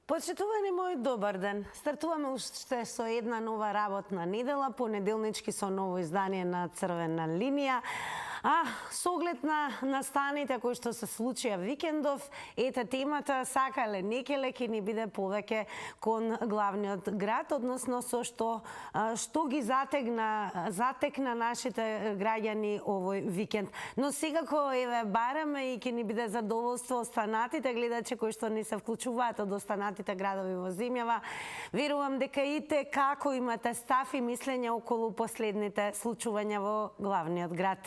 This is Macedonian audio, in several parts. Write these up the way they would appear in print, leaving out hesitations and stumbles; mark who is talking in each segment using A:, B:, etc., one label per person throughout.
A: Почитувани мој, добар ден. Стартуваме уште со една нова работна недела, понеделнички со ново издание на Црвена линија. Со оглед на настаните кои што се случија викендов, ете темата сакале некеле ќе ни биде повеќе кон главниот град, односно со што ги затекна нашите граѓани овој викенд. Но секако еве бараме и ќе ни биде задоволство останатите гледачи кои што ни се вклучуваат од останатите градови во земјава. Верувам дека и те како имате став и мислење околу последните случувања во главниот град.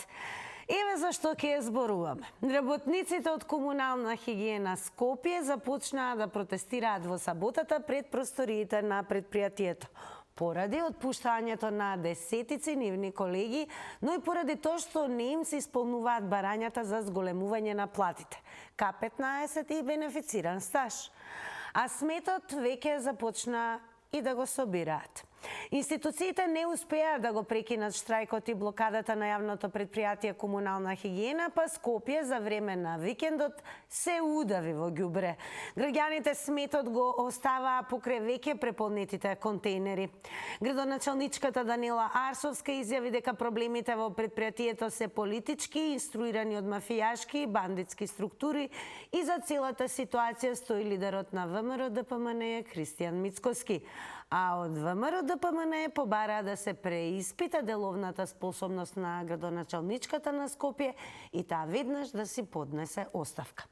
A: Еве зашто ќе зборуваме. Работниците од комунална хигиена Скопје започнаа да протестираат во саботата пред просториите на предпријатието. Поради отпуштањето на десетици нивни колеги, но и поради тоа што не им се исполнуваат барањата за зголемување на платите, К15 и бенефициран стаж. А сметот веќе започна и да го собираат. Институциите не успеа да го прекинат штрајкот и блокадата на јавното предпријатие комунална хигиена, па Скопје за време на викендот се удави во ѓубре. Граѓаните сметот го оставаа покрај веќе преполнетите контейнери. Градоначалничката Данила Арсовска изјави дека проблемите во предпријатието се политички, инструирани од мафијашки и бандитски структури, и за целата ситуација стои лидерот на ВМРО-ДПМНЕ Кристијан Мицкоски. А од ВМРО-ДПМНЕ побараа да се преиспита деловната способност на градоначалничката на Скопје и таа веднаш да си поднесе оставка.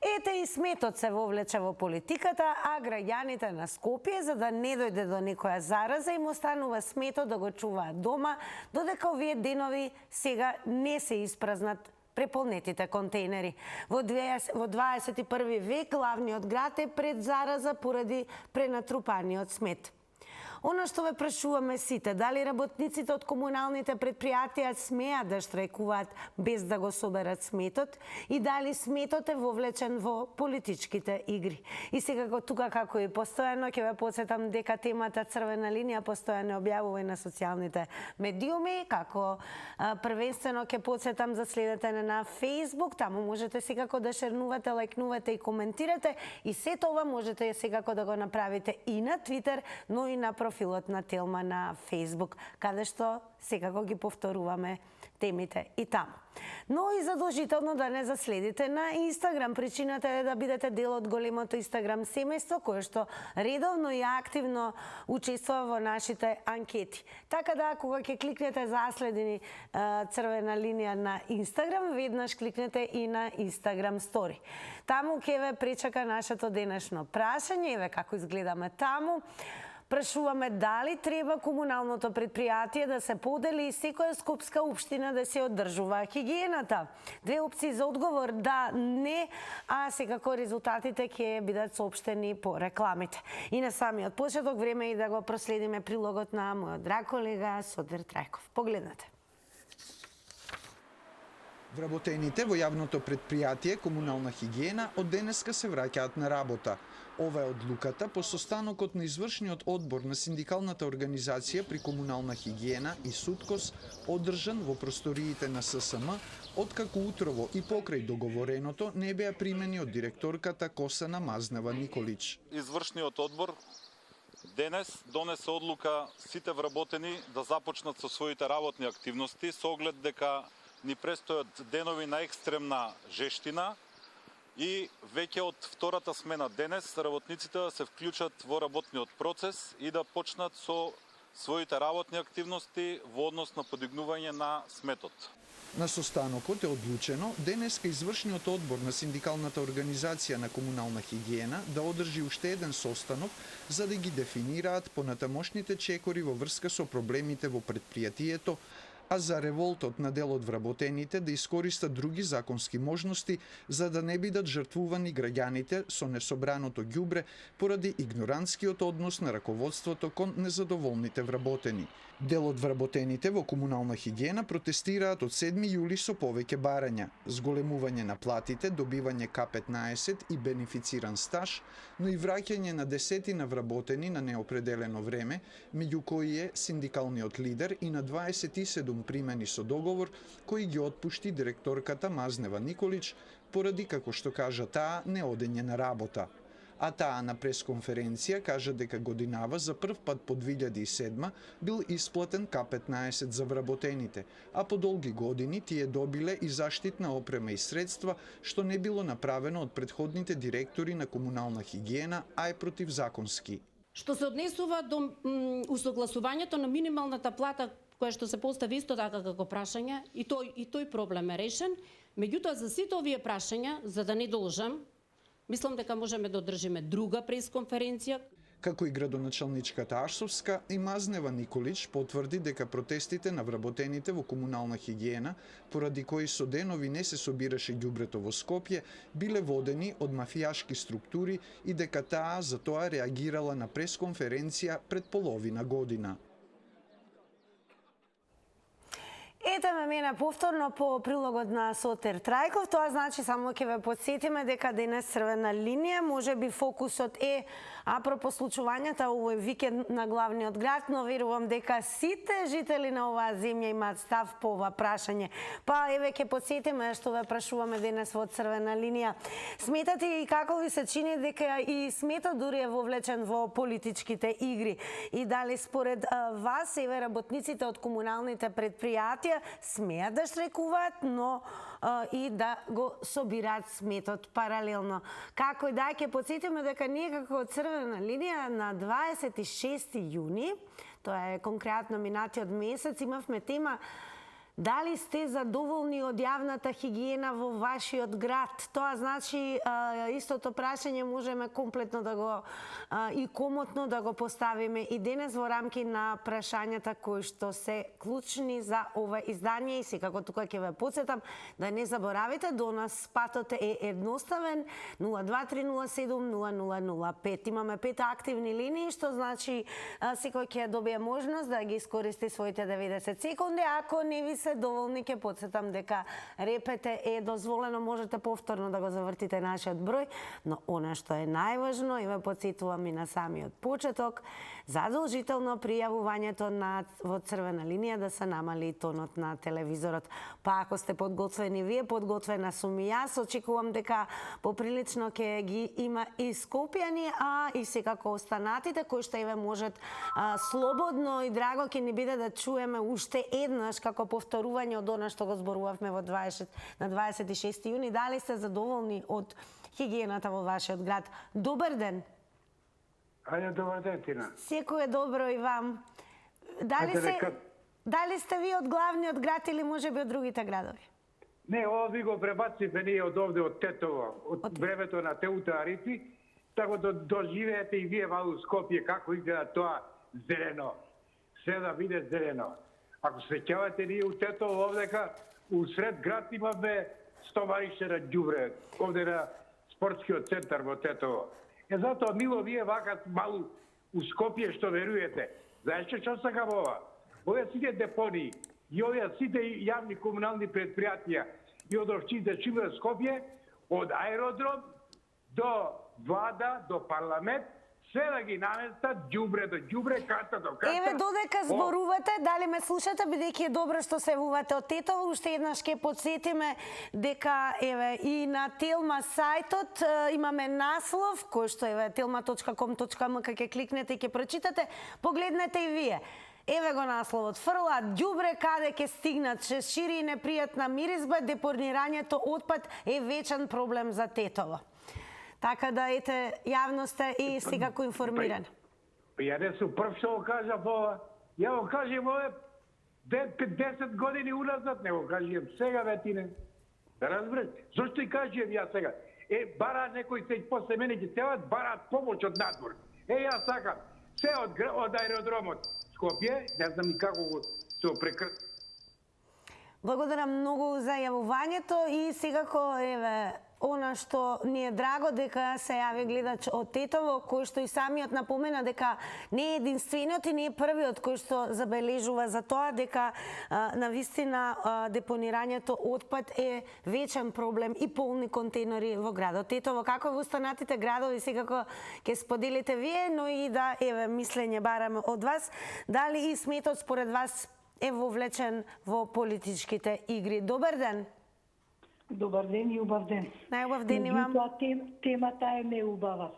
A: Ете и сметот се вовлече во политиката, а граѓаните на Скопје, за да не дојде до некоја зараза, им останува сметот да го чуваат дома, додека овие денови сега не се испразнат преполнетите контейнери. Во 21 век главниот град е пред зараза поради пренатрупаниот смет. Она што ве прашуваме сите, дали работниците од комуналните предпријатија смеат да штрајкуваат без да го соберат сметот и дали сметот е вовлечен во политичките игри. И секако тука, како и постојано, ќе ве потсетам дека темата Црвена линија постојано објавува и на социјалните медиуми, како првенствено ќе потсетам да следете на Facebook, таму можете секако да шернувате, лајкнувате и коментирате, и се тоа можете секако да го направите и на Twitter, но и на профилот на Телма на Facebook, каде што секако ги повторуваме темите и таму. Но и задолжително да не заследите на Инстаграм. Причината е да бидете дел од големото Инстаграм семејство, кое што редовно и активно учествува во нашите анкети. Така да, кога ќе кликнете заследени Црвена линија на Инстаграм, веднаш кликнете и на Инстаграм стори. Таму ќе ве пречака нашето денешно прашање, еве како изгледаме таму. Прашуваме дали треба комуналното предпријатие да се подели и секоја скопска општина да се одржува хигиената. Две опции за одговор: да, не, а секако резултатите ќе бидат соопштени по рекламите. И на самиот почеток време и да го проследиме прилогот на мојот драг колега Содир Трајков. Погледнете.
B: Вработените во јавното предпријатие комунална хигиена од денеска се враќаат на работа. Ова е одлуката по состанокот на извршниот одбор на синдикалната организација при комунална хигиена и СУТКОС, одржан во просториите на ССМ, откако утрово и покрај договореното не беа примени од директорката Косана Мазнева Николич.
C: Извршниот одбор денес донесе одлука сите вработени да започнат со своите работни активности со оглед дека ни престојат денови на екстремна жештина и веќе од втората смена денес работниците да се вклучат во работниот процес и да почнат со своите работни активности во однос на подигнување на сметот.
B: На состанокот е одлучено денеска извршниот одбор на синдикалната организација на комунална хигиена да одржи уште еден состанок за да ги дефинираат понатамошните чекори во врска со проблемите во предпријатието, а за револтот на дел од вработените да искористат други законски можности за да не бидат жртвувани граѓаните со несобраното ѓубре поради игнорантскиот однос на раководството кон незадоволните вработени. Дел од вработените во комунална хигиена протестираат од 7 јули со повеќе барања: зголемување на платите, добивање К15 и бенефициран стаж, но и враќање на десетина вработени на неопределено време, меѓу кои е синдикалниот лидер, и на 27 примени со договор кои ги отпушти директорката Мазнева Николич поради, како што кажа таа, неодење на работа. а таа на пресконференција кажа дека годинава за прв пат по 2007 бил исплатен К-15 за вработените, а по долги години тие добиле и заштитна опрема и средства, што не било направено од претходните директори на комунална хигиена, а е противзаконски.
D: Што се однесува до усогласувањето на минималната плата, која што се постави исто така како прашање, и тој проблем е решен. Меѓутоа, за сите овие прашања, за да не должам, мислам дека можеме да одржиме друга пресконференција.
B: Како и градоначалничката Арсовска, и Мазнева Николич потврди дека протестите на вработените во комунална хигиена, поради кои со денови не се собираше ѓубрето во Скопје, биле водени од мафијашки структури и дека таа за тоа реагирала на пресконференција пред половина година.
A: Ете ме мене повторно по прилогот на Сотир Трајков. Тоа значи, само ќе ве подсетиме дека денес црвена линија, може би фокусот е апропо случувањата овој викенд на главниот град, но верувам дека сите жители на оваа земја имаат став по ова прашање. Па еве ќе подсетиме што ве прашуваме денес во црвена линија. Сметате и како ви се чини дека и сметот дури е вовлечен во политичките игри? И дали според вас, еве работниците од комуналните предпријатија смеат да штрекуваат, но и да го собираат сметот паралелно. Како и да, ќе подсетиме дека ние како црвена линија на 26 јуни, тоа е конкретно минатиот месец, имавме тема дали сте задоволни од јавната хигиена во вашиот град? Тоа значи истото прашање можеме комплетно да го и комотно да го поставиме и денес во рамки на прашањата кои што се клучни за ова издание. И секако тука ќе ве потсетам да не заборавите, до нас патот е едноставен 023070005. Имаме 5 активни линии, што значи секој ќе добие можност да ги искористи своите 90 секунди. Ако не ви се доволни, ќе подсетам дека репете е дозволено, можете повторно да го завртите нашиот број, но она што е најважно, и ве подсетувам и на самиот почеток, задолжително пријавувањето во црвена линија да се намали тонот на телевизорот. Па ако сте подготвени вие, подготвена сум и јас, очекувам дека поприлично ќе ги има и скопјани, а и секако останатите кои што еве можат слободно и драго ќе ни биде да чуеме уште еднаш како повторување од она што го зборувавме на 26 јуни. Дали сте задоволни од хигиената во вашиот град? Добар ден.
E: Ајде, добар ден, Тина.
A: Секој е добро и вам. Дали сте ви од главниот град или може би од другите градови?
E: Не, ова ви го пребацивме ние од овде, од Тетово, од времето на Теута Арици, така да доживеете и вие малку Скопје како изгледа тоа зелено. Се да биде зелено. Ако се сеќавате, ние у Тетово овдека, усред град имаме стомарище на ѓубре, овде на спортскиот центар во Тетово. Затоа мило вие вака малу у Скопје што веруете. Знаеш што сакам ова? Овие сите депонии и овие сите јавни комунални предпријатија и од општините Шибра Скопје, од аеродром до влада, до парламент, се да ги наместат ѓубре до ѓубре, карта до карта.
A: Еве додека зборувате, дали ме слушате, бидејќи е добро што се јавувате од Тетово, уште еднаш ќе подсетиме дека еве и на Телма сајтот имаме наслов кој што еве telma.com.mk ќе кликнете и ќе прочитате, погледнете и вие. Еве го насловот: фрлаат ѓубре каде ќе стигнат, се шири непријатна миризба, депонирањето отпад е вечен проблем за Тетово. Така да, ете, јавноста и секако информиран.
E: Ја не сум прв што го кажав ова. Ја го кажем ова 10 години уназад, не го кажем сега, ветине. Да разбереш? Зошто и кажем ја сега? Бара некој се после мене ќе севат, бараат помош од надвор. Јас сакам се од аеродромот Скопје, не знам и како го се прекр...
A: Благодарам многу за јавувањето и секако, еве, она што ни е драго дека се јави гледач од Тетово, кој што и самиот напомена дека не е единствениот и не е првиот кој што забележува за тоа дека навистина депонирањето отпад е вечен проблем и полни контейнери во градот Тетово. Како во останатите градови секако ќе споделите вие, но и да, еве, мислење бараме од вас, дали и сметот според вас е вовлечен во политичките игри. Добар ден.
F: Добар ден и убав ден.
A: Најубав ден имам.
F: Темата е неубава.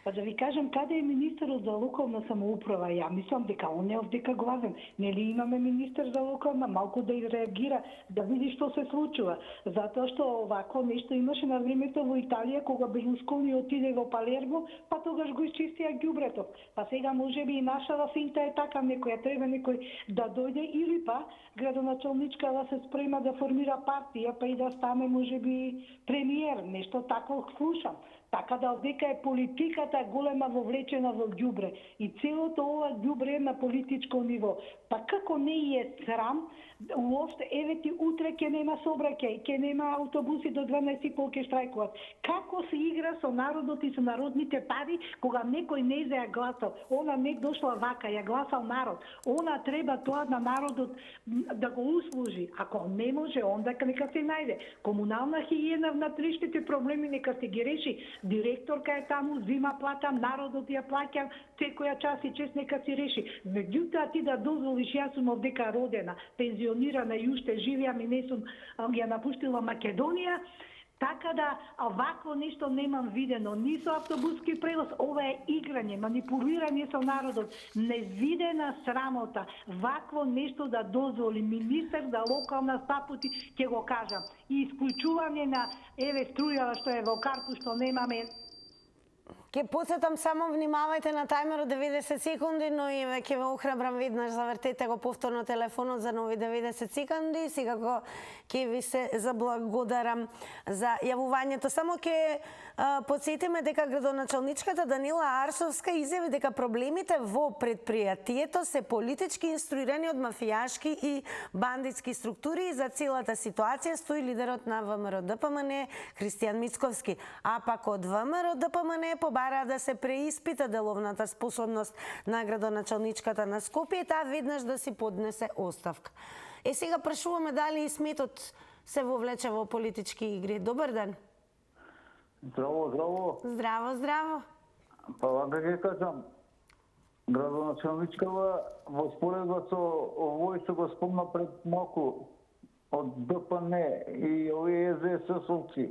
F: Па да ви кажам, каде е министерот за локална самоуправа? Ја мислам дека он е овдека главен. Нели имаме министер за локална, малку да и реагира, да види што се случува. Затоа што овако нешто имаше на времето во Италија, кога Берлускони отиде во Палермо, па тогаш го изчистија ѓубрето. Па сега можеби и нашава финта е така, некоја треба некој да дојде или па градоначалничка да се спрема да формира партија, па и да стане можеби премиер, нешто такво слушам. Така да овдека е политиката голема вовлечена во ѓубре и целото ова ѓубре е на политичко ниво. Па како не е срам, уопште еве ти утре ќе нема сообраќај, ќе нема автобуси до 12:30 ќе штрајкуваат. Како се игра со народот и со народните пари кога некој не ја гласал? Она не дошла вака, ја гласал народ. Она треба тоа на народот да го услужи. Ако не може, онда нека се најде. Комунална хигиена, внатрешните проблеми нека се ги реши. Директорка е таму, зима плата, народот ја плаќа, секоја час и час нека си реши. Меѓутоа ти да дозволиш, јас сум овдека родена, пензионирана и уште живеам и не сум ја напуштила Македонија, така да вакво нешто немам видено, ни со автобуски превоз, ова е играње, манипулирање со народот, невидена срамота, вакво нешто да дозволи министер за локална стапути, ќе го кажам, и исклучување на еве струјава што е во Карпу што немаме.
A: Ке подсетам само, внимавајте на тајмерот 90 секунди, но и веќе ве охрабрам веднаш, завртете го повторно телефонот за нови 90 секунди, секако ќе ви се заблагодарам за јавувањето. Само ќе подсетиме дека градоначалничката Данила Арсовска изјави дека проблемите во предпријатието се политички инструирани од мафијашки и бандитски структури и за целата ситуација стои лидерот на ВМРО ДПМН Христијан Мицковски, а пак од ВМРО ДПМН побара да се преиспита деловната способност на градоначалничката на Скопје и таа веднаш да си поднесе оставка. Сега прашуваме дали и сметот се вовлече во политички игри. Добар ден.
G: Здраво, здраво.
A: Здраво, здраво.
G: Па вака ќе кажам, градоначалничкава во споредба со овој што го спомна пред малку од ДПН и овие СДС-овци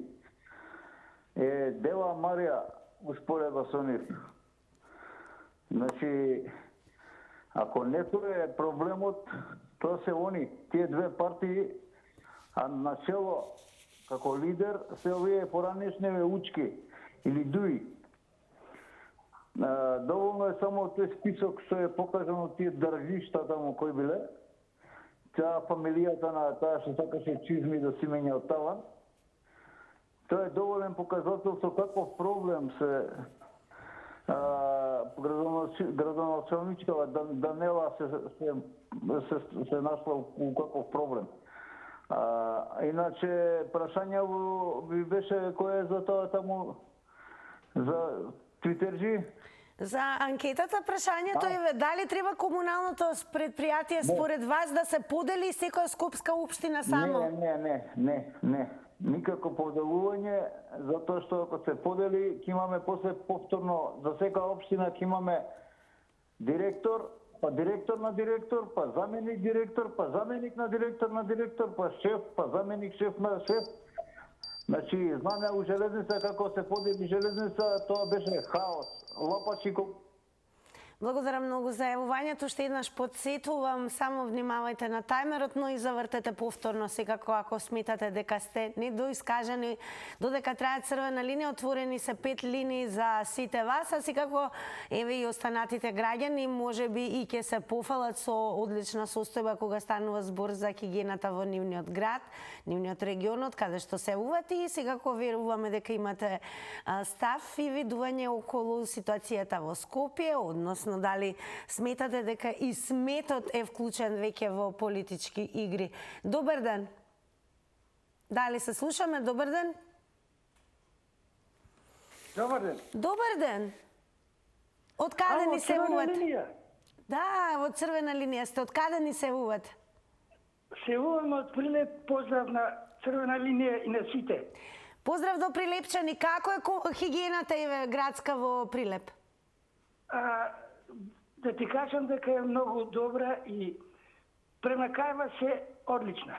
G: е Дела Марија успоредба со нив. Значи, ако некој е проблемот, тоа се они, тие две партии, а начело како лидер се овие поранешневе учки или дуи. Доволно е само тој список што е покажан од тие држишта таму кои биле. Таа фамилијата на таа што сакаше чизми да си менја од таван. Тоа е доволен показател со каков проблем се градоначалничкава Данела се нашла у каков проблем. Иначе прашања ви беше кој е за тоа таму за Твитерджи?
A: За анкетата прашањето е дали треба комуналното предпријатие според вас да се подели секоја скопска општина само?
G: Не. Никако поделување, затоа што ако се подели, ќе имаме после повторно за секоја општина ќе имаме директор, па директор на директор, па заменик директор, па заменик на директор, па шеф, па заменик шеф на шеф. Значи, знаме у железница како се подели железница, тоа беше хаос. Лопачи.
A: Благодарам многу за јавувањето. Уште еднаш подсетувам, само внимавајте на тајмерот, но и завртете повторно секако ако сметате дека сте недоискажани. Додека трае црвена линија, отворени се 5 линии за сите вас, а секако еве и останатите граѓани можеби и ќе се пофалат со одлична состојба кога станува збор за хигиената во нивниот град, нивниот регионот каде што се увати и секако веруваме дека имате став и видување околу ситуацијата во Скопје, односно дали сметате дека и сметот е вклучен веќе во политички игри. Добар ден. Дали се слушаме? Добар ден.
E: Добар ден.
A: Добар ден. Од каде ни се јавувате? Да, во црвена линија сте. Од каде ни се јавувате?
E: Се јавуваме од Прилеп, поздрав на црвена линија и на сите.
A: Поздрав до прилепчани. Како е хигиената еве градска во Прилеп?
E: Да ти кажам дека е многу добра и премакајва се одлична.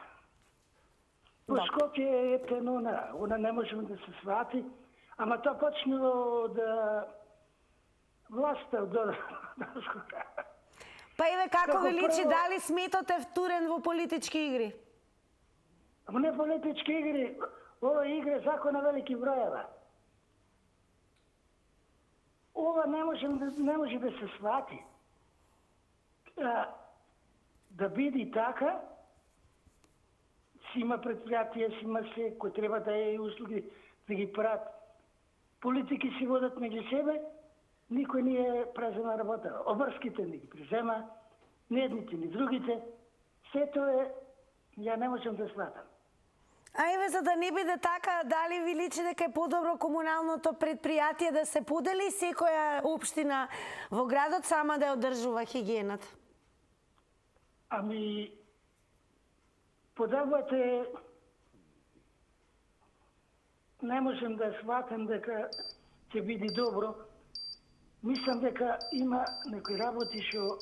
E: Во Скопје е ептено, она не можеме да се свати, ама тоа почнало да
H: Паста до...
A: Па еве како
H: Како
A: ви личи,
H: прво-
A: дали сметот е втурен во политички игри?
H: Не политички игри, ова игра сако на велики броева. Ова не може да се свати. Да биде така, си има предприятия, си има се, кој треба да е услуги, да ги прават. Политики си водат меѓу себе, никој не е празна работа. Обрските не ги призема, ни едните, ни другите. Сето е, ја не можам да сватам.
A: А еве, за да не биде така, дали ви личи дека е подобро комуналното предпријатие да се подели секоја општина во градот сама да ја одржува хигиената?
H: Ами, подобрате, не можем да сватам дека ќе биде добро. Мислам дека има некои работи што...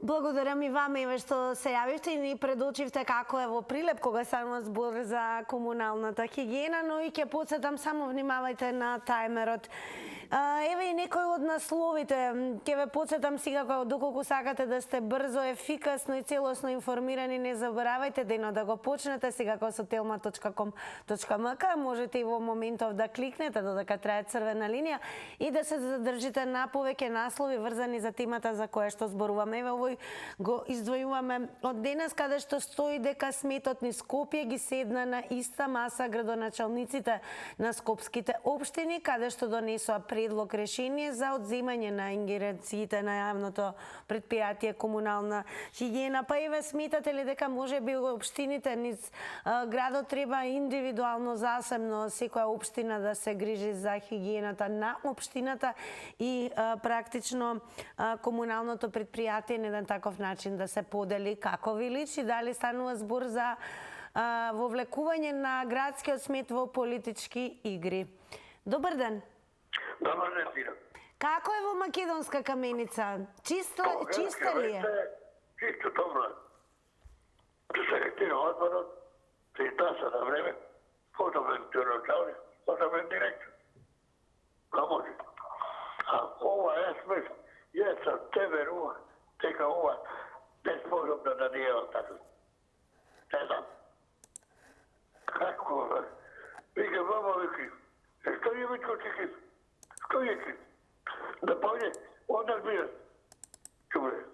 A: Благодарам и ваме, еве, што се јавивте и ни предочивте како е во Прилеп кога станува збор за комуналната хигиена, но и ќе подсетам, само внимавајте на тајмерот. Еве и некои од насловите. Ќе ве подсетам сега, доколку сакате да сте брзо, ефикасно и целосно информирани, не заборавајте денот да го почнете сега со telma.com.mk. Можете и во моментов да кликнете додека трае црвена линија и да се задржите на повеќе наслови врзани за темата за која што зборуваме. Еве овој го издвојуваме од денес, каде што стои дека сметот низ Скопје ги седна на иста маса градоначалниците на скопските општини, каде што донесоа предлог решение за одземање на ингеренциите на јавното предпријатие комунална хигиена. Па еве, сметате ли дека можеби општините низ градот треба индивидуално, засебно секоја општина да се грижи за хигиената на општината и практично комуналното предпријатие на еден таков начин да се подели? Како ви личи? Дали станува збор за вовлекување на градскиот смет во политички игри? Добар ден.
I: Добар ден, Тина.
A: Како е во Македонска Каменица? Чиста ли е?
I: Чисто добро. Да се ретира одборот, се изгласа на време, подобен началник, подобен директор. Не може. А ова е смеш, јас сам те верува, дека ова не способна да не е така. Не знам. Како? Вика, мама, вики, што е вичко чекив? Што е крив? Да појде, однак бија. Чубре.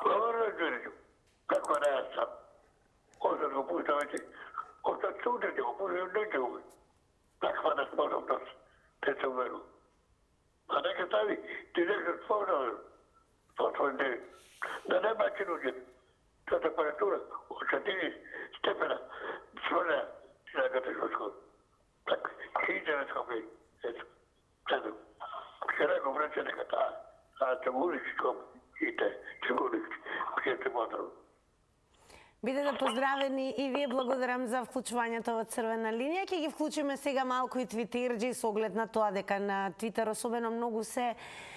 I: Лаварно е како не јас сам. Остат го пуста веќе. Остат судите го пуста, не ќе го. Таква неспособност. Те се уверу. А нека стави директор спомнал по свој ден. Да не бачи луѓе. Та температура од 4 степена сврля и на категорско. Так, хиljada скопи. Ето. Ето. Ќе рекол враче нека таа Цегуличком и те Цегулички. Пијете мотору.
A: Бидете поздравени и вие, благодарам за вклучувањето во црвена линија. Ќе ги вклучиме сега малку и твитерџи со оглед на тоа дека на Твитер особено многу се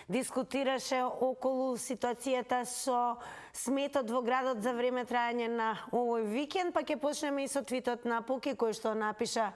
A: дискутираше околу ситуацијата со сметот во градот за време трајање на овој викенд, па ќе почнеме и со твитот на Поки кој што напиша: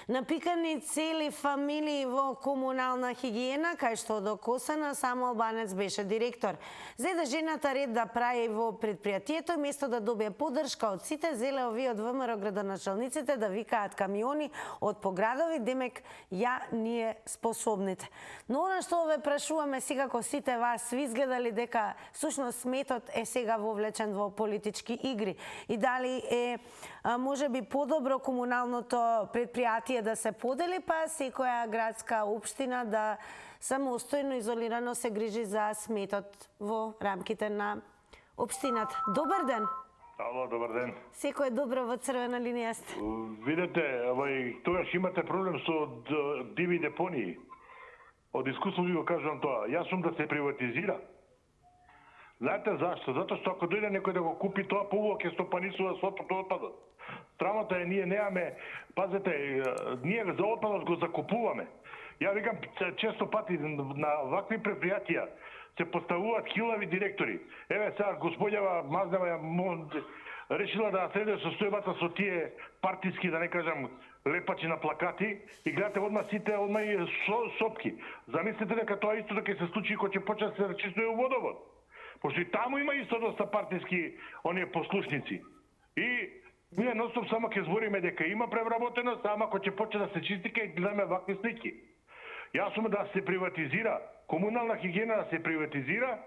A: напикани цели фамилии во комунална хигиена, кај што до Косана само албанец беше директор. Зеде жената ред да прави во предпријатието, место да добие поддршка од сите, зеле овие од ВМРО градоначалниците да викаат камиони од поградови, демек ја ние способните. Но она што ве прашуваме сега, како сите вас, ви изгледали дека всушност сметот е сега вовлечен во политички игри и дали е можеби подобро комуналното предпријатие да се подели, па секоја градска општина да самостојно изолирано се грижи за сметот во рамките на општината. Добар ден.
J: Ало, добар ден.
A: Секој е добро во црвена линија сте.
J: Видете, тогаш имате проблем со диви депонии. Од искуство ви го кажувам тоа. Јас сум да се приватизира. Знаете зашто? Затоа што ако дојде некој да го купи тоа, поубаво ќе стопанисува со отпадот. Травмата е ние немаме, пазете, ние за отпадот го закупуваме. Ја викам често пати на вакви предпријатија се поставуваат хилави директори. Еве сега господјава Мазнева решила да следе состојбата со тие партиски, да не кажам, лепачи на плакати и гледате одма сите и сопки. Замислете дека тоа исто ќе се случи кога ќе почне да се рачистува у водовод. Пошто и таму има исто доста партиски оние послушници. И ние ностоп само ќе збориме дека има превработеност, ама кога ќе почне да се чисти ќе гледаме вакви слики. Јас сум да се приватизира, комунална хигиена да се приватизира,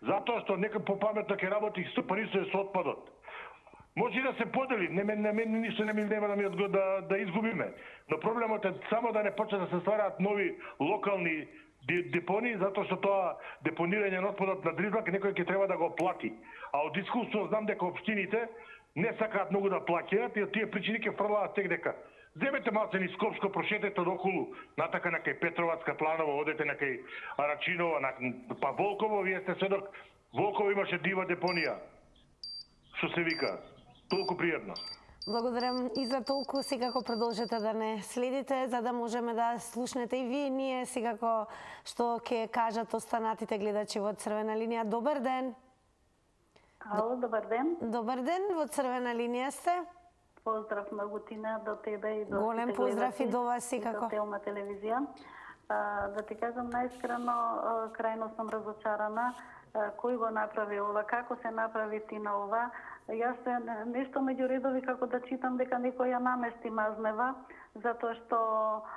J: затоа што нека попаметно ќе работи стопанисува со отпадот. Може и да се подели, ништо нема да изгубиме. Но проблемот е само да не почне да се ствараат нови локални депонии, затоа што тоа депонирање на отпадот на Дризлак некој ќе треба да го плати. А од искуство знам дека општините не сакаат многу да плаќаат и од тие причини ќе фрлаат тек дека земете малце низ Скопско, прошетете од околу, натака на кај Петровацка Планова, одете на кај Арачинова, па Волково, вие сте сведок, Волково имаше дива депонија. Што се вика? Толку пријатно.
A: Благодарам и за толку. Секако продолжете да не следите, за да можеме да слушнете и вие ние секако што ќе кажат останатите гледачи во Црвена линија. Добар ден.
K: Ало, добар ден.
A: Добар ден, во Црвена линија сте.
K: Поздрав на Гутина, до тебе и до
A: голем поздрав и до вас секако.
K: До Телма телевизија. Да ти кажам најискрено, крајно сум разочарана. Кој го направи ова, како се направи тина ова. Јас нешто меѓу редови како да читам дека некој ја намести мазнева, затоа што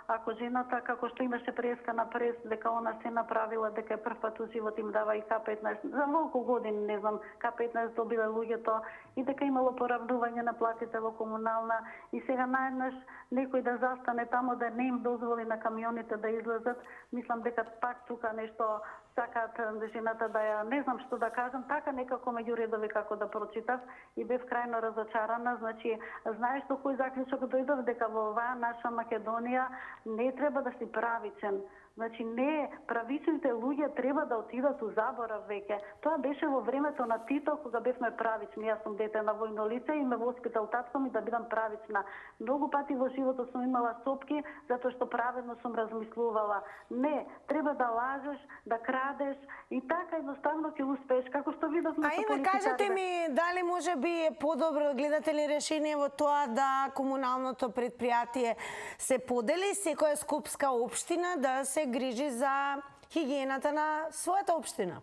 K: ако жената како што имаше преска на прес дека она се направила, дека прв пат у живот им дава и К15, за многу години не знам, К15 добиле луѓето и дека имало поравнување на платите во комунална и сега наеднаш некој да застане тамо да не им дозволи на камионите да излезат, мислам дека пак тука нешто сакаат жената да ја, не знам што да кажам, така некако меѓу редови како да прочитав и бев крајно разочарана. Значи, знаеш до кој заклучок дојдов, дека во оваа наша Македонија не треба да си правичен. Значи, не, правичните луѓе треба да отидат у заборав веќе. Тоа беше во времето на Тито, кога бевме правични. Јас сум дете на војно лице и ме воспитал татко ми да бидам правична. Многу пати во животот сум имала сопки, затоа што праведно сум размислувала. Не, треба да лажеш, да крадеш и така едноставно ќе успееш, како што видовме со политикарите.
A: Кажете ми, дали може би е подобро, гледате ли решение во тоа да комуналното предпријатие се подели, секоја скопска општина да се грижи за хигиената на својата општина?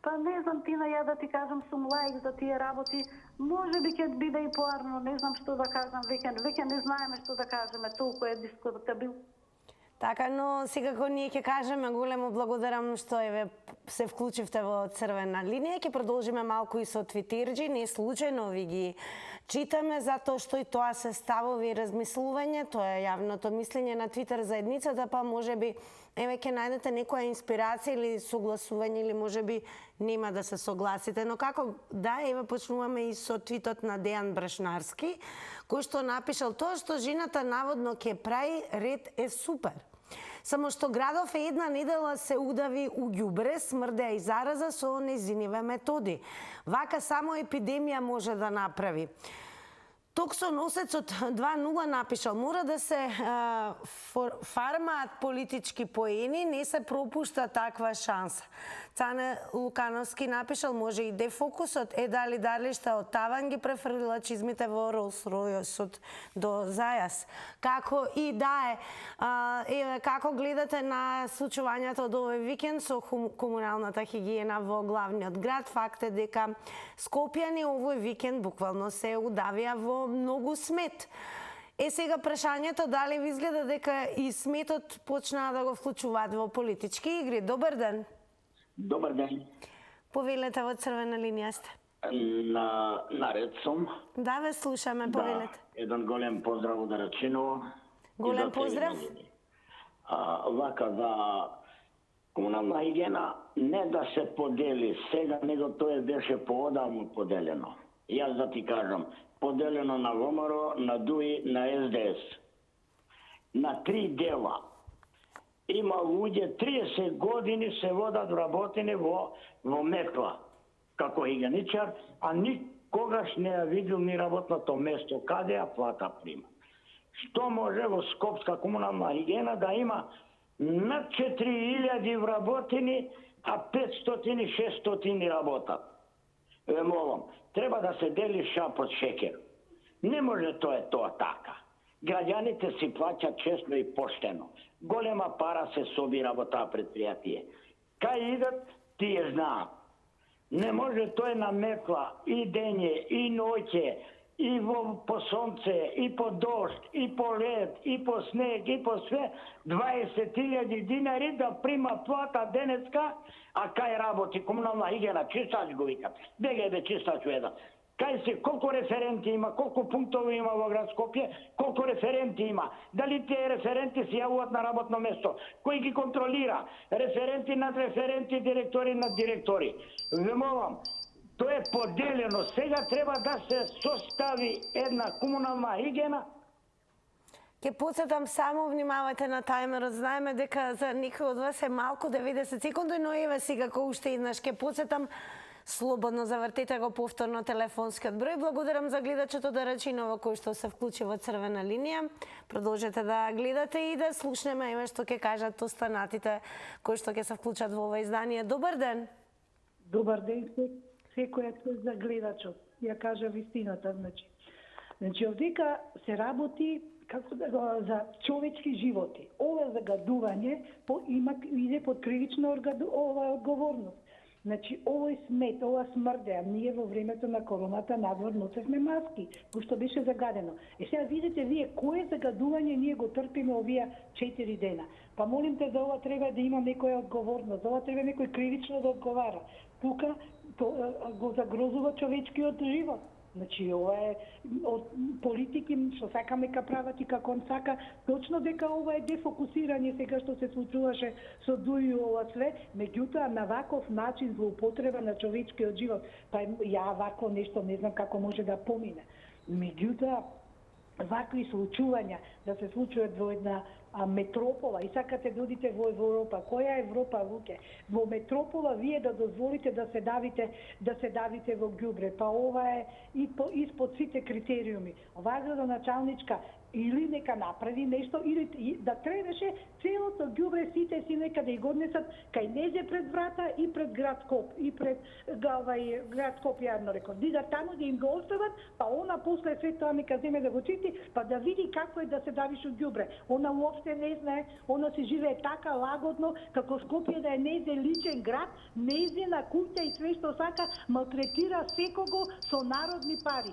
K: Па не знам, Тина, ја да ти кажам, сум лаик за тие работи. Може би ќе биде и поарно, не знам што да кажам, веќе не знаеме што да кажеме, толку е дискутабил.
A: Така, но секако ние ќе кажеме големо благодарам што се вклучивте во Црвена линија. Ќе продолжиме малку и со твитерџи, не случајно ви ги читаме, затоа што и тоа се ставови и размислување, тоа е јавното мислење на Твитер заедницата, па може би ќе најдете некоја инспирација или согласување, или може би нема да се согласите. Но како да, почнуваме и со твитот на Дејан Брашнарски, кој што напишал тоа што жената наводно ќе прави ред е супер. Само што градов една недела се удави у ѓубре, смрдеа и зараза со незиниве методи. Вака само епидемија може да направи. Токсоносецот 2.0 напишал, мора да се фармаат политички поени, не се пропушта таква шанса. Цане Лукановски напишал, може и дефокусот е дали шта од таван ги префрлила чизмите во Ролс-Ројсот до Зајас. Како и да е, како гледате на случувањето од овој викенд со комуналната хигиена во главниот град? Факт е дека скопјани овој викенд буквално се удавија во многу смет. Сега прашањето дали ви изгледа дека и сметот почнаа да го вклучуваат во политички игри. Добар ден.
L: Добар ден.
A: Повелете во Црвена линија сте.
L: Наред сум.
A: Да, ве слушаме, повелете.
L: Еден голем поздрав од Рачиново.
A: Голем поздрав.
L: Вака за комунална хигиена не да се подели сега, него тоа беше поодамно поделено. Јас да ти кажам, поделено на ВМРО, на ДУИ, на СДС. На 3 дела. Има луѓе 30 години се водат вработени во Мекла како хигиеничар, а никогаш не ја видел ни работното место, каде ја плата прима. Што може во Скопска комунална хигиена да има над 4000 вработени, а 500-600 работат? Ве молам, треба да се дели шапот шекер. Не може тоа така. Граѓаните си плаќат честно и поштено. Голема пара се собира во таа предпријатие. Кај идат, тие знаат. Не може тој на метла и дење, и ноќе, и по сонце, и по дожд, и по лед, и по снег, и по све, 20.000 динари да прима плата денеска, а кај работи комунална хигиена, чистач го викат. Бегај бе чистач еден. Кај се, колку референти има, колку пунктови има во град Скопје, колку референти има. Дали тие референти се јавуваат на работно место? Кој ги контролира? Референти над референти, директори над директори. Ве молам, тоа е поделено. Сега треба да се состави една комунална хигиена.
A: Ке подсетам само, внимавајте на тајмерот. Знаеме дека за никој од вас е малку 90 секунди, но еве сега кој уште еднаш ке подсетам, слободно завртете го повторно телефонскиот број. Благодарам за гледачето Дарачинова кој што се вклучи во црвена линија. Продолжете да гледате и да слушнеме еве што ќе кажат останатите кои што ќе се вклучат во ова издание. Добар ден.
F: Добар ден секојот за гледачот. Ја кажа вистината, значи овдека се работи како за човечки животи. Ова загадување иде под кривична одговорност. Значи, овој смет, ова смрде, ние во времето на короната надвор носевме маски, пошто беше загадено. Сега видите вие кое загадување ние го трпиме овие 4 дена. Па молим те, за ова треба да има некоја одговорност, за ова треба некој кривично да одговара. Тука го загрозува човечкиот живот. Значи, ова е од политики што сакаме ка прават и како он сака, точно дека ова е дефокусирање сега што се случуваше со Дуи ова све, меѓутоа на ваков начин злоупотреба на човечкиот живот, па ја вако нешто не знам како може да помине. Меѓутоа, вакви случувања да се случуваат во една метропола и сакате да одите во Европа. Која Европа, луѓе? Во метропола вие да дозволите да се давите во ѓубре. Па ова е и испод сите критериуми. Оваа градоначалничка или нека направи нешто, или да требаше целото ѓубре сите си нека да го однесат кај незе пред врата и пред град Скоп, и пред град Скоп, јадно реков. Да таму да им го остават, па она после све тоа нека земе да го чисти, па да види како е да се давиш од ѓубре. Она уопште не знае, она се живее така лагодно, како Скопје да е незе личен град, незина куќа и све што сака, малтретира секого со народни пари.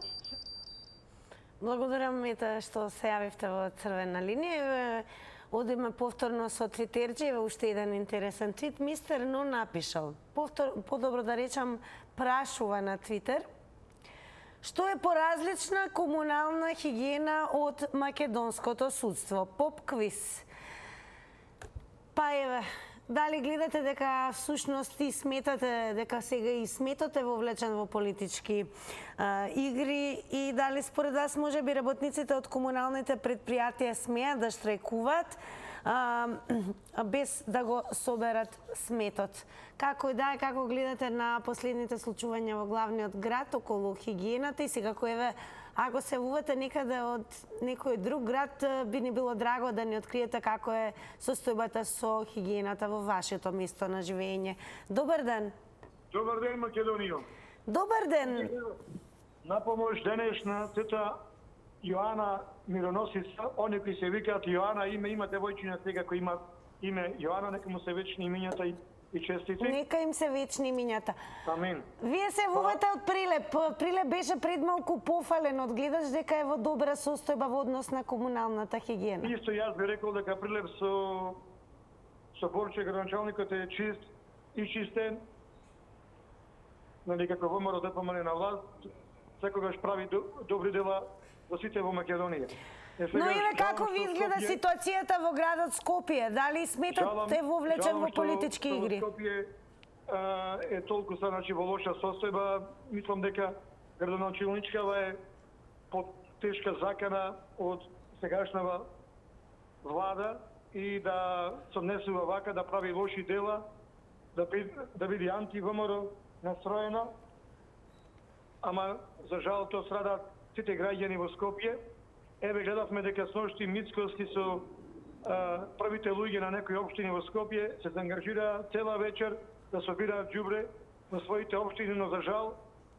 A: Благодарам што се јавивте во црвена линија. Одиме повторно со Твитерџи, уште еден интересен твит. Мистер Но напишал, подобро да речам, прашува на Твитер, што е поразлична комунална хигиена од македонското судство? Поп квиз. Па еве, дали гледате дека всушност и сметате дека сега и сметот е вовлечен во политички игри и дали според вас може би работниците од комуналните предпријатија смеат да штрајкуваат без да го соберат сметот? Како гледате на последните случувања во главниот град околу хигиената и сега еве ако се вувате некаде од некој друг град, би ни било драго да ни откриете како е состојбата со хигиената во вашето место на живење. Добар ден.
E: Добар ден, Македонија.
A: Добар ден.
E: На помош денес на тета Јоана Мироносица, они кои се викаат Јоана, има девојчиња сега кои има име Јоана, нека му се вечни имињата и честити.
A: Нека им се вечни имињата.
E: Амин.
A: Вие се вувате од Прилеп. Прилеп беше пред малку пофален, одгледаш дека е во добра состојба во однос на комуналната хигиена.
E: Исто јас би рекол дека Прилеп со Борче градоначалникот е чист и чистен. Нали како ВМРО да помане на власт, секогаш прави добри дела во сите во Македонија.
A: Но еве како ви изгледа ситуацијата во градот Скопје? Дали сметот е вовлечен во политички игри?
E: Скопје е толку значи во лоша состојба. Мислам дека градоначалничкава е под тешка закана од сегашнава влада и да се однесува вака, да прави лоши дела, да биде анти-ВМРО настроена. Ама за жал тоа страдаат сите граѓани во Скопје. Еве гледавме дека сношти Мицкоски со првите луѓе на некои општини во Скопје се заангажираа цела вечер да собираат ѓубре во своите општини, но за жал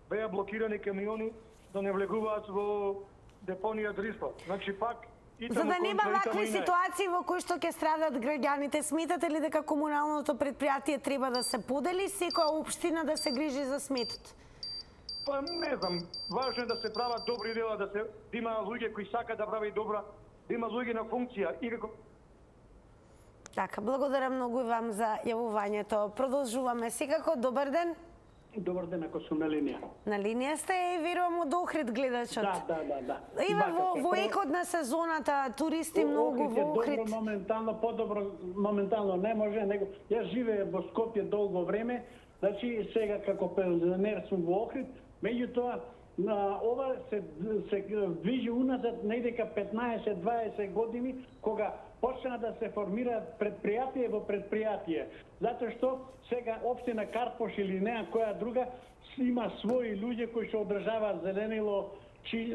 E: беа блокирани камиони да не влегуваат во депонија Дрисла. Значи пак
A: За да нема вакви ситуации во кои што ќе страдат граѓаните, сметате ли дека комуналното предпријатие треба да се подели, секоја општина да се грижи за сметот?
E: Па не знам, важно е да се прават добри дела, да има луѓе кои сакаат да прави добра, да има луѓе на функција и како.
A: Така, благодарам многу и вам за јавувањето. Продолжуваме секако. Добар ден.
M: Добар ден, ако сум на линија.
A: На линија сте и верувам од Охрид гледачот.
M: Да.
A: Има во екот на сезоната туристи многу во Охрид.
M: Добро, моментално, подобро, моментално не може, него јас живея во Скопје долго време, значи сега како пензионер сум во Охрид, меѓутоа ова се движи уназад недека 15-20 години, кога почна да се формираат предпријатие во предпријатие. Затоа што сега општина Карпош или неа која друга има своји луѓе кои што одржаваат зеленило,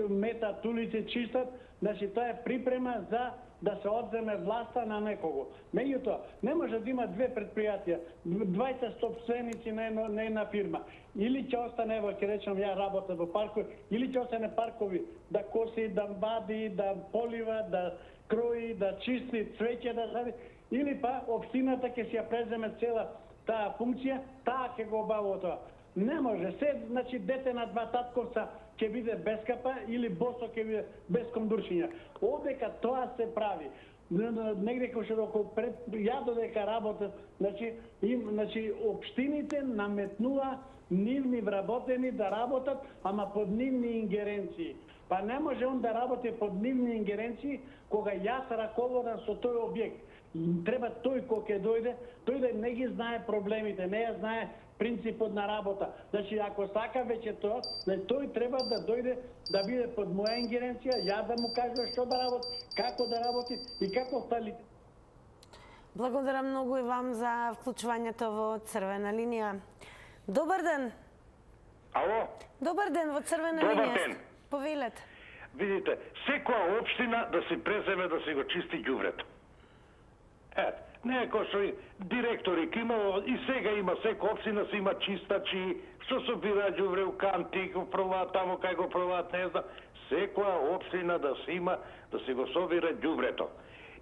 M: метат улици, чистат, значи тоа е припрема за да се одземе власта на некого. Меѓутоа, не може да има две предпријатија, 20 собственици на една фирма. Или ќе остане, ќе речем, ја работам во паркови, или ќе остане паркови да коси, да вади, да полива, да крои, да чисти цвеќе, да сади, или па општината ќе си ја преземе цела таа функција, таа ќе го обавува тоа. Не може, значи дете на два татковца ќе биде без капа или босо ќе биде без комдуршиња. Одека тоа се прави. Негде кој што ја додека работат, значи општините наметнува нивни вработени да работат, ама под нивни ингеренции. Па не може он да работи под нивни ингеренции кога јас раководам со тој објект. Треба тој кој ќе дојде, тој да не ги знае проблемите, не ја знае принципот на работа. Значи, ако сака веќе тоа, тој треба да дојде да биде под моја ингеренција, ја да му кажам што да работи, како да работи и како стали.
A: Благодарам многу и вам за вклучувањето во Црвена линија. Добар ден.
J: Ало?
A: Добар ден, во Црвена линија.
J: Добар ден.
A: Повелете.
J: Видите, секоја општина да си преземе да си го чисти ѓубрето. Некој што директори има и сега има секоја општина си има чистачи, што собира ѓубре у канти, го пробаат тамо кај го пробаат, не знам. Секоја општина да си има да си го собира ѓубрето.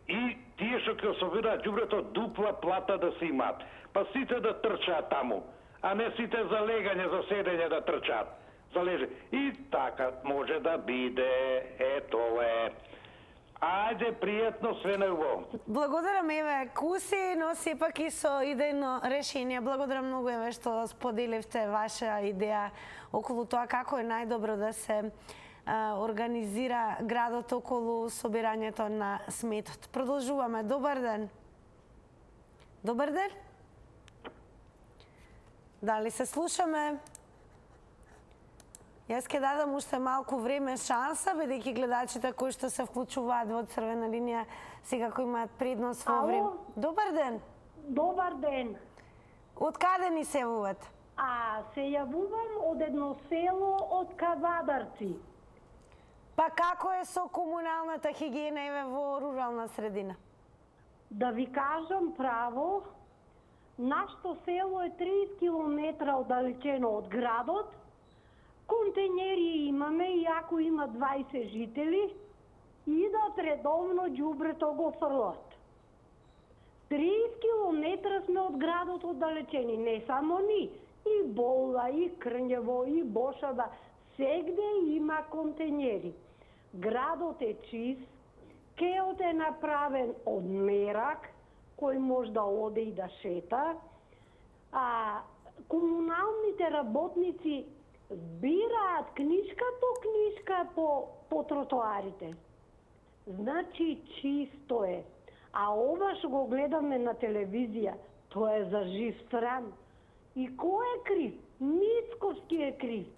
J: И тие што ќе собираат ѓубрето дупла плата да си имаат. Па сите да трчаат таму, а не сите за легање, за седење да трчаат. Залежи. И така може да биде. Ето е. Ајде, пријатно, све најубаво.
A: Благодарам, Еве, куси, но сепак и со идејно решение. Благодарам многу, Еве, што споделивте ваша идеја околу тоа како е најдобро да се организира градот околу собирањето на сметот. Продолжуваме. Добар ден. Добар ден. Дали се слушаме? Јас ќе дадам уште малку време шанса, бидејќи гледачите кои што се вклучуваат во Црвена линија секако имаат предност во време. Добар ден.
N: Добар ден.
A: Од каде ни се јавувате?
N: Се јавувам од едно село од Кавадарци.
A: Па како е со комуналната хигиена еве во рурална средина?
N: Да ви кажам право, нашето село е 30 километра оддалечено од градот. Контејнери имаме, и ако има 20 жители, идат редовно ѓубрето го фрлат. 30 километра сме од градот оддалечени, не само ни. И Бола, и Крњево, и Бошада, сегде има контејнери. Градот е чист, кеот е направен од мерак, кој може да оде и да шета, а комуналните работници збираат книжка по книжка по тротоарите. Значи чисто е. А ова што го гледаме на телевизија, тоа е за жив срам. И кој е крив? Мицковски е крив.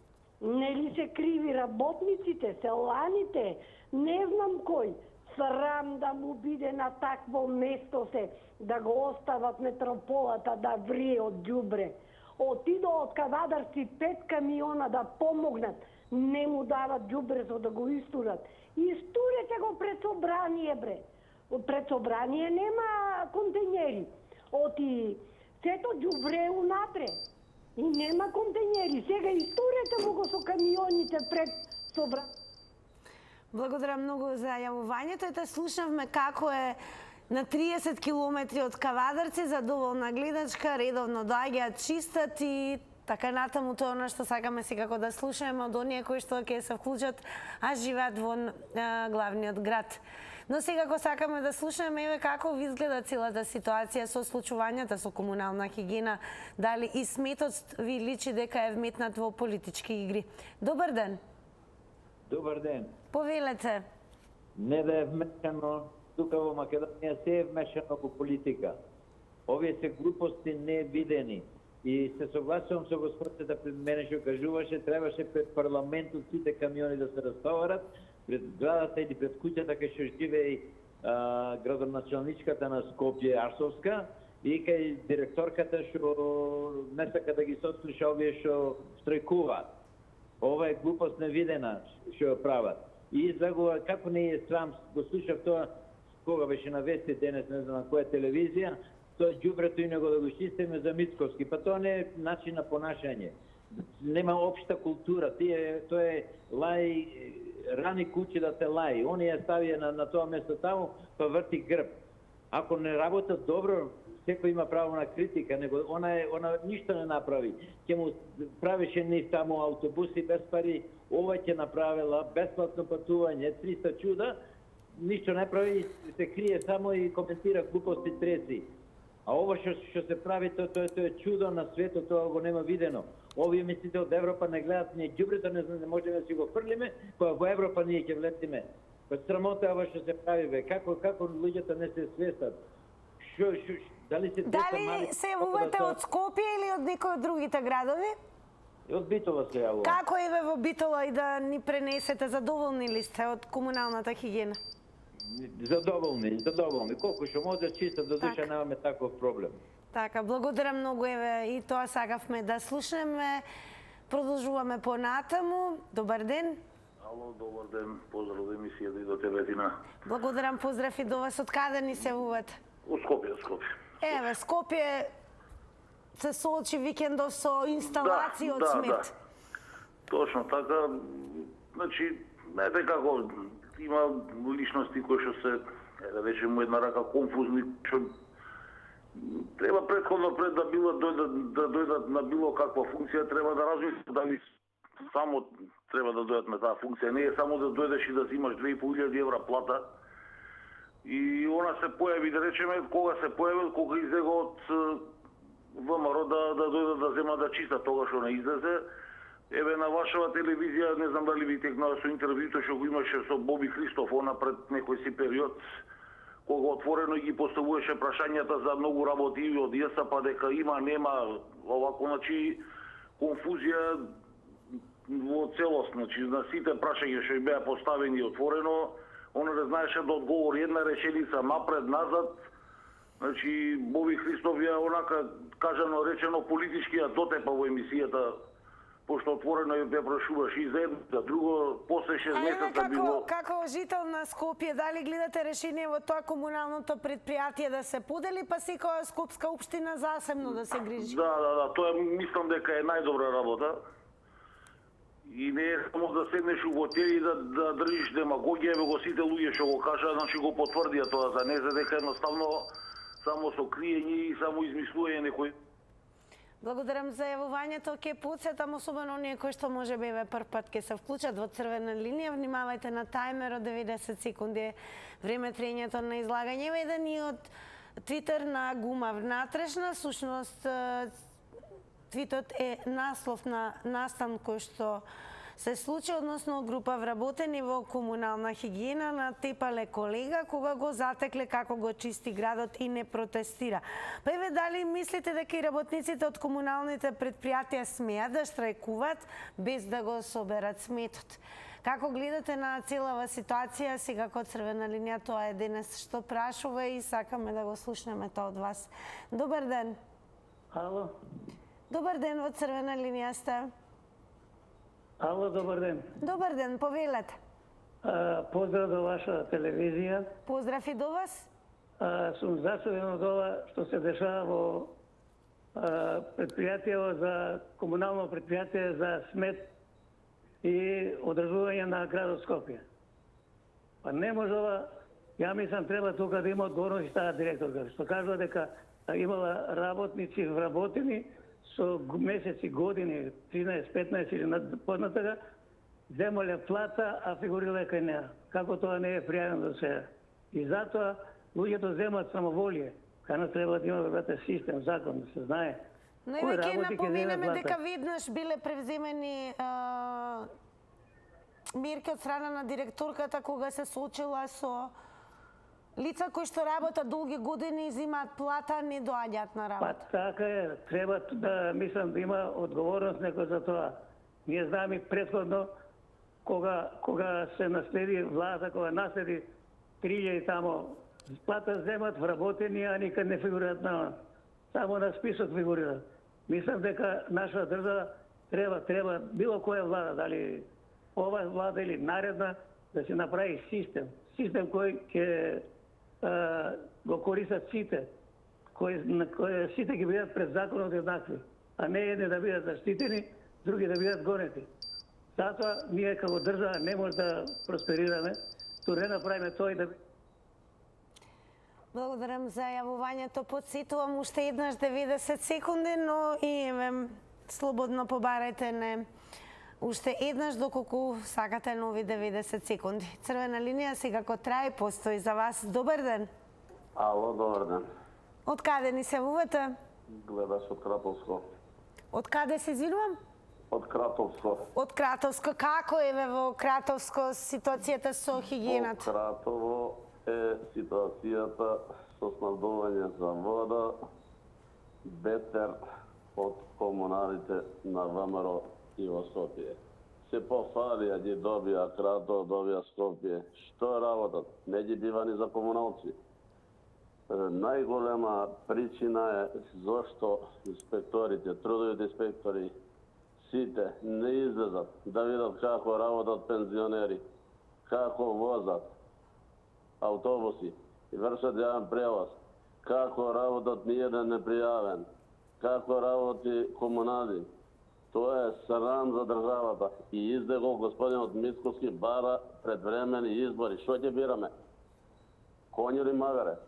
N: Нели се криви работниците, селаните, не знам кој. Срам да му биде на такво место се, да го остават метрополата да врие од ѓубре. Отидо од Кавадарци 5 камиона да помогнат, не му дават ѓубрето да го истурат. Истурете го пред собрание, бре. Пред собрание нема контејнери. Оти сето ѓубре унатре. И нема контејнери. Сега истурете му го со камионите пред собрание.
A: Благодарам многу за јавувањето. Ете, слушнавме како е на 30 километри од Кавадарци, задоволна гледачка, редовно доаѓаат, чистат и така натаму. Тоа е она што сакаме секако да слушаме од оние кои што ќе се вклучат, а живеат во главниот град. Но секако сакаме да слушаме еве како ви изгледа целата ситуација со случувањата со комунална хигиена, дали и сметот ви личи дека е вметнат во политички игри. Добар ден.
O: Добар ден.
A: Повелете.
O: Не да е вмешано, тука во Македонија се е вмешано во политика. Овие се глупости невидени. И се согласувам со господата пред мене што кажуваше, требаше пред парламентот сите камиони да се растоварат, пред зградата или пред куќата кај што живее градоначалничката на Скопје Арсовска и кај директорката што не сака да ги сослуша овие што штрајкуваат. Ова е глупост невидена што ја прават. И загува, како не е срам, го слушав тоа, кога беше на вести денес, не знам на која телевизија, тоа ѓубрето и него да го чистиме за Мицковски, па тоа не е начин на понашање. Нема општа култура, тоа е лај, рани куќи да се лај. Они ја ставија на тоа место таму, па врти грб. Ако не работат добро, секој има право на критика, него она ништо не направи. Ќе му правеше ни само автобуси без пари, ова ќе направила бесплатно патување, 300 чуда, ништо не прави, се крие само и коментира глупости треси. А ова што се прави, тоа е чудо на светот, тоа го нема видено. Овие мислите од Европа не гледат, ние ѓубрето не можеме да си го фрлиме, кога во Европа ние ќе влетиме. Па срамота ова што се прави, бе. Како луѓето не се свестат? Дали
A: се јавувате од Скопје или од некој од другите градови?
O: Од Битола се јавувам.
A: Како еве во Битола и да ни пренесете, задоволни ли сте од комуналната хигиена?
O: Задоволни. Колку што може чисто да душа немаме таков проблем.
A: Така, благодарам многу, еве, и тоа сакавме да слушнеме. Продолжуваме понатаму. Добар ден.
I: Ало, добар ден. Поздрав од емисијата и до тебе, Тина.
A: Благодарам, поздрав и до вас. Од каде ни се јавувате?
I: Од Скопје,
A: Еве, Скопје се соочи викендов со инсталации од смет.
I: Да. Точно така. Значи, знаете како, има личности кои што се, да речем, една рака конфузни, што треба претходно пред да дојдат на било каква функција, треба да размислат дали само треба да дојдат на таа функција. Не е само да дојдеш и да имаш 2500 евра плата. И она се појави, да речеме, кога се појави, кога излега од ВМРО да дојдат да земат да чистат, тогаш она излезе. Еве на вашава телевизија, не знам дали ви текнала со интервјуто што го имаше со Боби Христов, она пред некој си период, кога отворено ги поставуваше прашањата за многу работи од ЈСП, дека има, нема, овако, значи, конфузија во целост, значи, на сите прашања што беа поставени отворено, он не знаеше да одговори една реченица напред, назад. Значи, Боби Христов ја онака, кажано, речено, политички ја дотепа во емисијата, пошто отворено ја прашуваш и за едно, за друго, после 6 месеца било...
A: Како жител на Скопје, дали гледате решение во тоа комуналното предпријатие да се подели, па секоја скопска општина засебно да се грижи?
I: Да, тоа мислам дека е најдобра работа. И не е само да седнеш у хотел и да држиш демагогија, еве го сите луѓе што го кажа, значи го потврдија тоа за не, за дека едноставно само со криење и само измислување некој.
A: Благодарам за јавувањето. Ке потсетам особено оние кои што може би прв пат ке се вклучат во црвена линија, внимавајте на тајмерот 90 секунди време траењето на излагање. Еден и од Твитер на Гума внатрешна, сушност твитот е наслов на настан кој што се случи, односно група вработени во комунална хигиена натепале колега кога го затекле како го чисти градот и не протестира. Па еве, дали мислите дека и работниците од комуналните предпријатија смеат да штрајкуваат без да го соберат сметот? Како гледате на целава ситуација? Секако црвена линија, тоа е денес што прашува и сакаме да го слушнеме тоа од вас. Добар ден.
H: Ало.
A: Добар ден, во црвена линија сте.
H: Ало, добар ден.
A: Добар ден, повелете.
H: Поздрав до ваша телевизија.
A: Поздрав и до вас.
H: Сум зачуден од ова што се дешава во предпријатието за комунално предпријатие за смет и одржување на градот Скопје. Па не може ова, ја мислам треба тука да има одговорност и таа директорка, што кажува дека имала работници вработени со месеци, години, 13, 15 или поднатага, земале плата, а фигурила кај неа. Како тоа не е пријавено до сега. И затоа луѓето земат самоволие. Кај нас треба да има систем, закон, да се знае.
A: Но и веќе напоминаме дека веднаш биле превземени мерки од страна на директорката кога се соочила со лица кои што работат долги години и земаат плата, не доаѓаат на работа.
H: Па така е, треба да мислам да има одговорност некој за тоа. Ние знаеме претходно кога се наследи влада, кога наследи 3000 тамо плата земат вработени, а никад не фигурираат само на список фигурираат. Мислам дека наша држава треба било која влада, дали ова влада или наредна, да се направи систем кој ќе го користат сите, кој сите ќе бидат пред законот еднакви, а не едни да бидат заштитени, други да бидат гонети. Затоа ние како држава не може да просперираме, тоа не направиме тоа и да.
A: Благодарам за јавувањето. Подсетувам уште еднаш 90 секунди, но и слободно побарајте не уште еднаш доколку сакате нови 90 секунди. Црвена линија секако трае, постои за вас. Добар ден.
P: Ало, добар ден.
A: Од каде ни се јавувате?
P: Гледаш од Кратовско.
A: Од каде се извинувам?
P: Од Кратовско.
A: Од Кратовско. Како е во Кратовско ситуацијата со хигиената?
P: Во Кратово е ситуацијата со снабдување за вода бетер од комуналите на ВМРО и во Скопје. Се пофалија ги добија Кратово, добија Скопје. Што работат? Не ги бива ни за комуналци. Најголема причина е зошто инспекторите, трудовите инспектори, сите не излезат да видат како работат пензионери, како возат автобуси и вршат јавен превоз, како работат ниеден непријавен, како работи комунали. Тоа е срам за државата и издего господинот Мицковски бара предвремени избори. Што ќе бираме? Конј или магаре?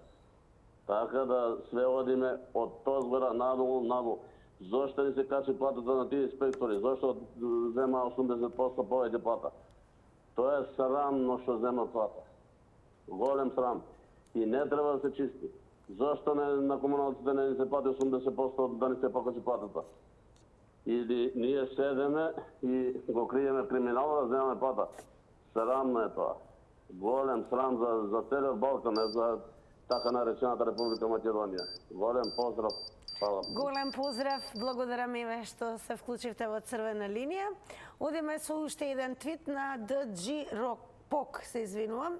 P: Така да све одиме од тозгора надолу. Зошто не се качи платата на тие инспектори? Зошто зема 80% повеќе плата? Тоа е срамно што зема плата. Голем срам. И не треба да се чисти. Зошто на комуналците не се плати 80% да не се покачи платата? Или ние седеме и го криеме криминал да земаме плата. Срамно е тоа. Голем срам за целиот Балкан, не за така наречената Република Македонија. Голем поздрав. Хвала.
A: Голем поздрав, благодарам Еве што се вклучивте во црвена линија. Одиме со уште еден твит на DG Рокпок, се извинувам.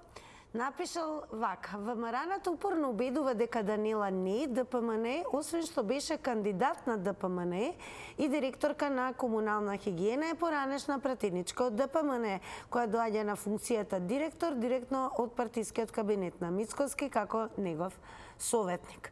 A: Напишал вака: ВМРО-ната упорно убедува дека Данила не е ДПМН, освен што беше кандидат на ДПМН и директорка на комунална хигиена, е поранешна пратеничка од ДПМН, која доаѓа на функцијата директор директно од партискиот кабинет на Мицковски како негов советник.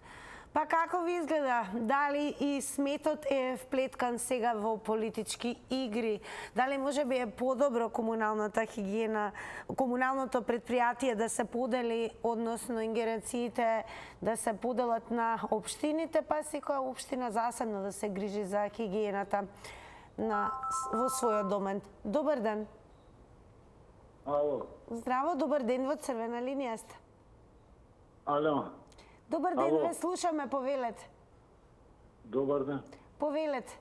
A: Па како ви изгледа? Дали и сметот е вплеткан сега во политички игри? Дали може би е подобро комуналната хигиена, комуналното предпријатие да се подели, односно ингеренциите да се поделат на општините, па секоја општина засебно да се грижи за хигиената во својот домен? Добар ден.
Q: Ало.
A: Здраво, добар ден, во црвена линија сте.
Q: Ало.
A: Добар ден, ве слушаме, повелете.
Q: Добар ден.
A: Повелете.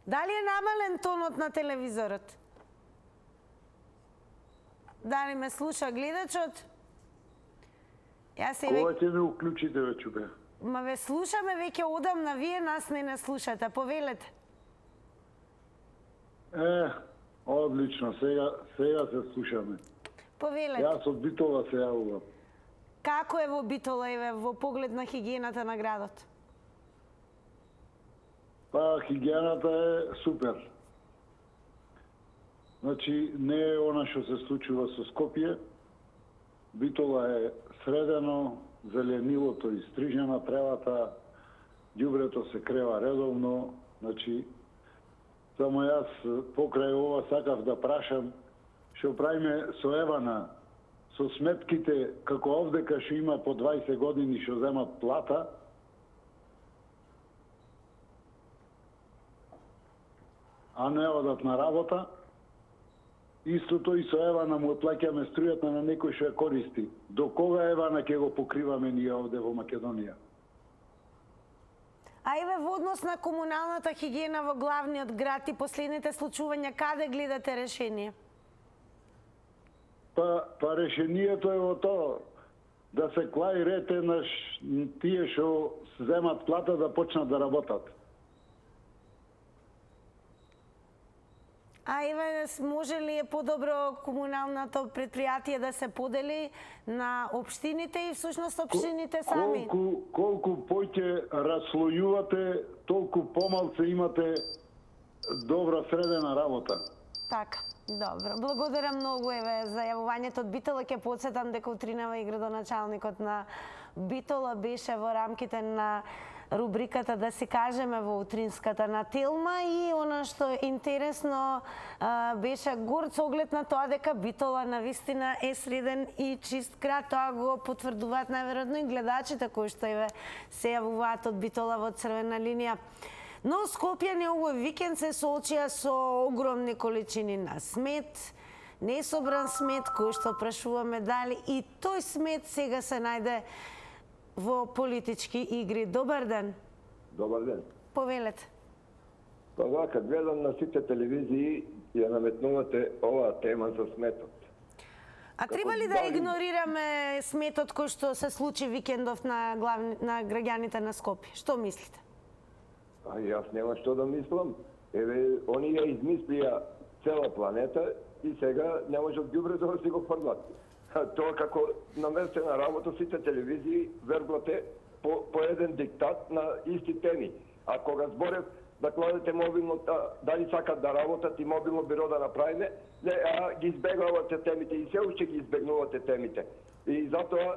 A: Дали е намален тонот на телевизорот? Дали ме слуша гледачот?
Q: Кога ќе ме уклучите, ве чубе?
A: Ма ве слушаме веќе одамна, вие нас не слушате, повелете.
Q: Одлично, сега се слушаме.
A: Повелете.
Q: Јас од Битола се јавувам.
A: Како е во Битола, еве, во поглед на хигиената на градот?
Q: Па, хигиената е супер. Значи, не е она што се случува со Скопје. Битола е средено, зеленилото изстрижено, тревата, ѓубрето се крева редовно. Значи, само јас покрај ова сакав да прашам што правиме со Евана, со сметките, како овдека што има по 20 години што земат плата, а не одат на работа, истото и со Евана му плаќаме струјата на некој што ја користи. До кога Евана ќе го покриваме ние овде во Македонија?
A: А еве во однос на комуналната хигиена во главниот град и последните случувања, каде гледате решение?
Q: Па решението е во тоа да се клаи ред еднаш тие што земат плата да почнат да работат.
A: А еве, може ли е подобро комуналното предпријатие да се подели на општините и всушност општините сами?
Q: Колку поќе разслојувате, толку помалку имате добра средена работа.
A: Така, добро. Благодарам многу еве за јавувањето од Битола. Ќе потсетам дека утринава и градоначалникот на Битола беше во рамките на рубриката да си кажеме во утринската на Телма и она што е интересно беше горд со оглед на тоа дека Битола навистина е среден и чист град. Тоа го потврдуваат најверојатно и гледачите кои што еве се јавуваат од Битола во црвена линија. Но Скопјани овој викенд се соочија со огромни количини на смет, несобран смет, кој што прашуваме дали и тој смет сега се најде во политички игри. Добар ден.
R: Добар ден.
A: Повелете.
R: Па вака, гледам на сите телевизии ја наметнувате оваа тема за сметот.
A: А треба ли да игнорираме сметот кој што се случи викендов на граѓаните на Скопје? Што мислите?
R: А јас нема што да мислам. Еве, они ја измислија цела планета и сега не можат ѓубрето да си го фрлат. Тоа како наместена работа сите телевизии верблате по еден диктат на исти теми. А кога зборев да кладете мобилно, дали сакат да работат и мобилно биро да направиме, ги избегавате темите и се уште ги избегнувате темите. И затоа...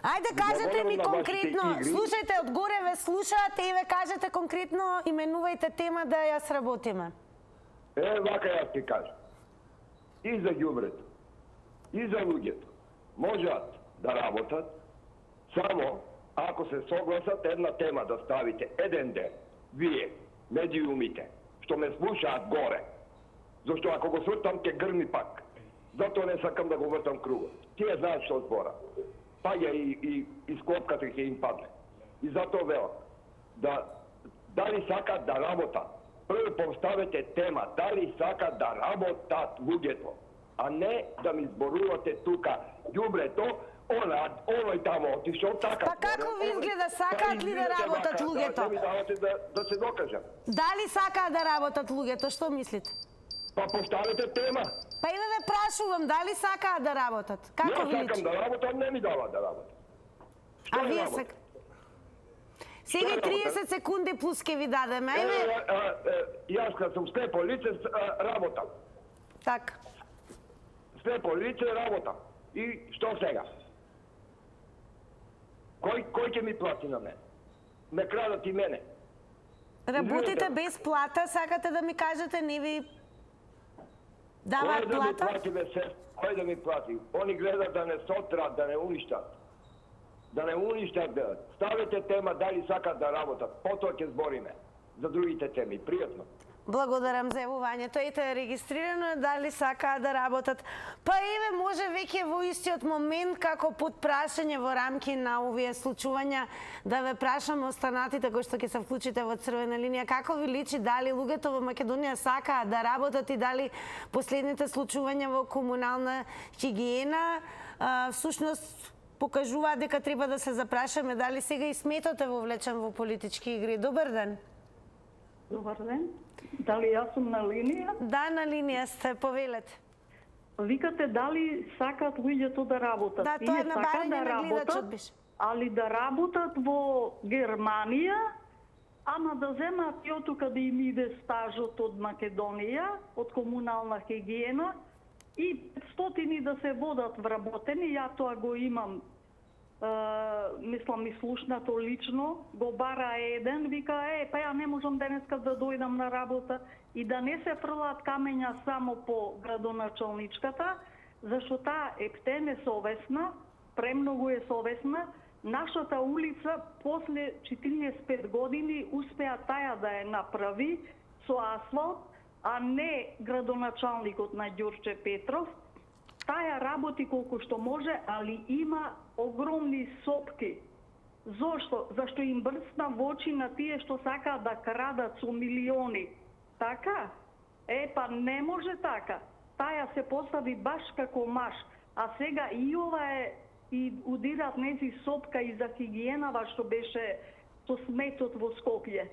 A: Ајде, кажете ми конкретно, слушајте, одгоре ве слушаат и ве кажете конкретно, именувајте тема да ја сработиме.
R: Вака јас ти кажам. И за ѓубрето, и за луѓето можат да работат само ако се согласат една тема да ставите еден ден, вие, медиумите, што ме слушаат горе. Зашто ако го свртам, ќе грми пак. Затоа не сакам да го вртам кругот. Тие знаат што збора. Паѓа и склопката ќе им падне. И затоа велам, дали сакат да работат, прво поставете тема, дали сакат да работат луѓето, а не да ми зборувате тука ѓубрето, оној тамо отишол, така.
A: Па како ви изгледа, сакаат ли да работат луѓето?
R: Не ми давате да се докажам.
A: Дали сакаат да работат луѓето, што мислите?
R: Па поставете тема.
A: Па и да ве прашувам, дали сакаат да работат? Како ви личи?
R: Јас сакам да работам, не ми даваат да работам.
A: А вие сакате? Сега 30 секунди плюс ке ви дадеме,
R: Јас кога сум слепо лице, работам.
A: Така.
R: Слепо лице, работам. И што сега? Кој ќе ми плати на мене? Ме крадат и мене.
A: Работите без плата, сакате да ми кажете, не ви даваат плата?
R: Кој да ми плати? Они гледат да не сотрат, да не уништат. Да не уништат. Ставете тема дали сакат да работат. Потоа ќе збориме за другите теми. Пријатно.
A: Благодарам за јавувањето. Ете, регистрирано е дали сакаат да работат. Па еве, може веќе во истиот момент, како под прашање во рамки на овие случувања, да ве прашам останатите кои што ќе се вклучите во црвена линија, како ви личи дали луѓето во Македонија сакаат да работат и дали последните случувања во комунална хигиена всушност покажуваат дека треба да се запрашаме дали сега и сметот е вовлечен во политички игри. Добар ден.
S: Добар ден. Дали јас сум на линија?
A: Да, на линија сте, повелете.
S: Викате дали сакаат луѓето да работат.
A: Да, тоа е на барање на гледачот беше.
S: Али да работат во Германија, ама да земаат и отука да им иде стажот од Македонија, од комунална хигиена, и 500 да се водат вработени, ја тоа го имам мислам и слушнато лично, го бара еден, вика, па ја не можам денеска да дојдам на работа и да не се фрлаат камења само по градоначалничката, зашто таа епте несовесна, премногу е совесна. Нашата улица после 45 години успеа таја да ја направи со асфалт, а не градоначалникот на Ѓурче Петров. Таја работи колку што може, али има огромни сопки. Зошто? Зашто им брцна во очи на тие што сакаат да крадат со милиони. Така? Па не може така. Таја се постави баш како маш. А сега и ова е, и удират нези сопка и за хигиенава што беше со сметот во Скопје.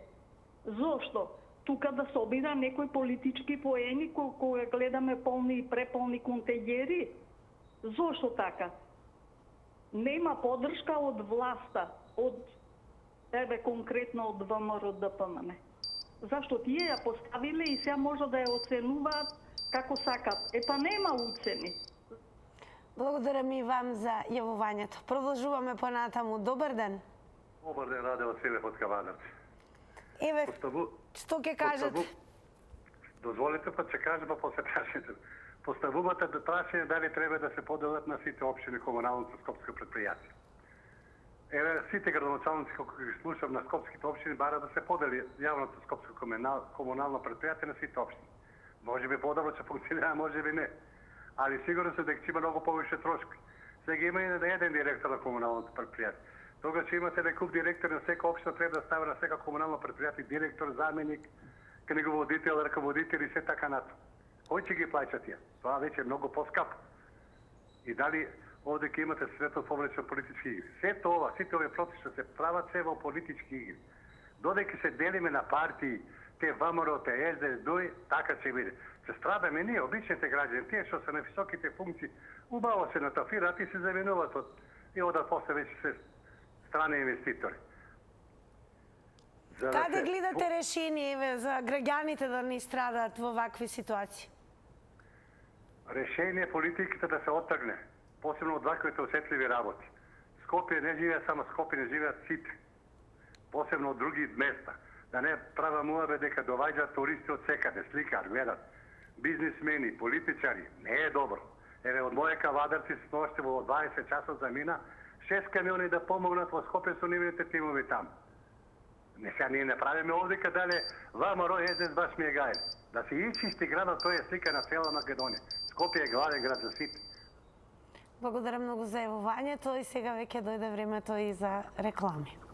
S: Зошто? Тука да собира некои политички поени кога гледаме полни и преполни контењери. Зошто така? Нема поддршка од власта, конкретно од ВМРО ДПМН. Зашто тие ја поставиле и сега може да ја оценуваат како сакат. Па нема уцени.
A: Благодарам и вам за јавувањето. Продолжуваме понатаму. Добар ден.
T: Добар ден, Радева Селев од Кавадарци.
A: Еве, што ќе кажете?
T: Дозволите па ќе кажем, па после прашањето. Поставуваната до прашање дали треба да се поделат на сите општини комуналното скопско предпријатие. Сите градоначалници, колку ги слушам на скопските општини, бара да се подели јавното скопско комунално предпријатие на сите општини. Може би подобро ќе функционира, може би не. Али сигурно се дека ќе има многу повише трошки. Сега има и еден директор на комуналното предпријатие. Тога ќе имате некуп директор на сека општина, треба да стави на сека комунално предпријатие директор, заменик, книговодител, раководител и се така нато. Кој ќе ги плаќа тие? Тоа веќе е многу поскапо. И дали овде ќе имате светот повлечен политички игри? Сето ова, сите овие процеси се прават се во политички игри. Додека се делиме на партии, те ВМРО, те СДС, така ќе биде. Се страдаме ние, обичните граѓани, тие што се на високите функции, убаво се натафираат и се заменуваат и одат после веќе се страни инвеститори.
A: Каде гледате решение за граѓаните да не страдаат во вакви ситуации?
T: Решение политиката да се отргне, посебно од ваквите осетливи работи. Скопје не живее само Скопје, не живеат сите. Посебно од други места. Да не права муабе дека доваѓаат туристи од секаде, сликар, гледат. Бизнисмени, политичари, не е добро. Еве од моје Кавадарци сноште во 20 часот замина 6 камиони да помогнат во Скопје со нивните тимови таму. Не сега ние не правиме овдека дале ВМРО СДС баш ми е гај. Да се ичисти градот, тој е слика на цела Македонија. Скопје е главен град за сите.
A: Благодарам многу за јавувањето и сега веќе дојде времето и за реклами.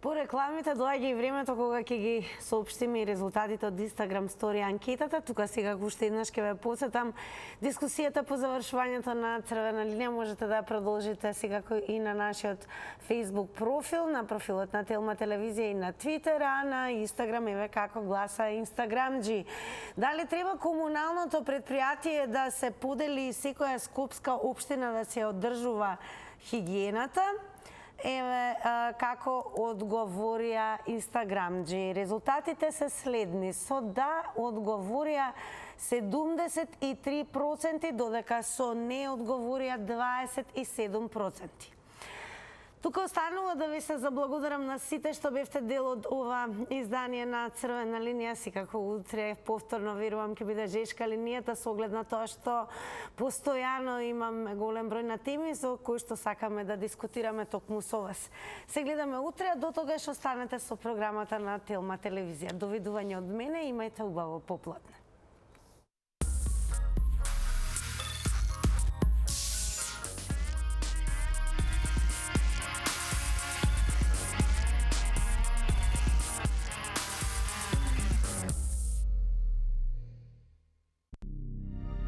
A: По рекламите доаѓа и времето кога ќе ги соопштиме и резултатите од Instagram Story анкетата. Тука сега уште еднаш ќе ве посетам дискусијата по завршувањето на Црвена линија. Можете да ја продолжите секако и на нашиот Facebook профил, на профилот на Телма телевизија и на Twitter, а на Instagram еве како гласа Instagramџи. Дали треба комуналното предпријатие да се подели секоја скопска општина да се одржува хигиената? Еве како одговорија Instagramџи. Резултатите се следни. Со да одговорија 73%, додека со не одговорија 27%. Тука останува да ви се заблагодарам на сите што бевте дел од ова издание на Црвена линија. Секако утре повторно верувам ќе биде жешка линијата со оглед на тоа што постојано имаме голем број на теми за кои што сакаме да дискутираме токму со вас. Се гледаме утре, а до тогаш останете со програмата на Телма телевизија. Довидување од мене, имајте убаво попладне.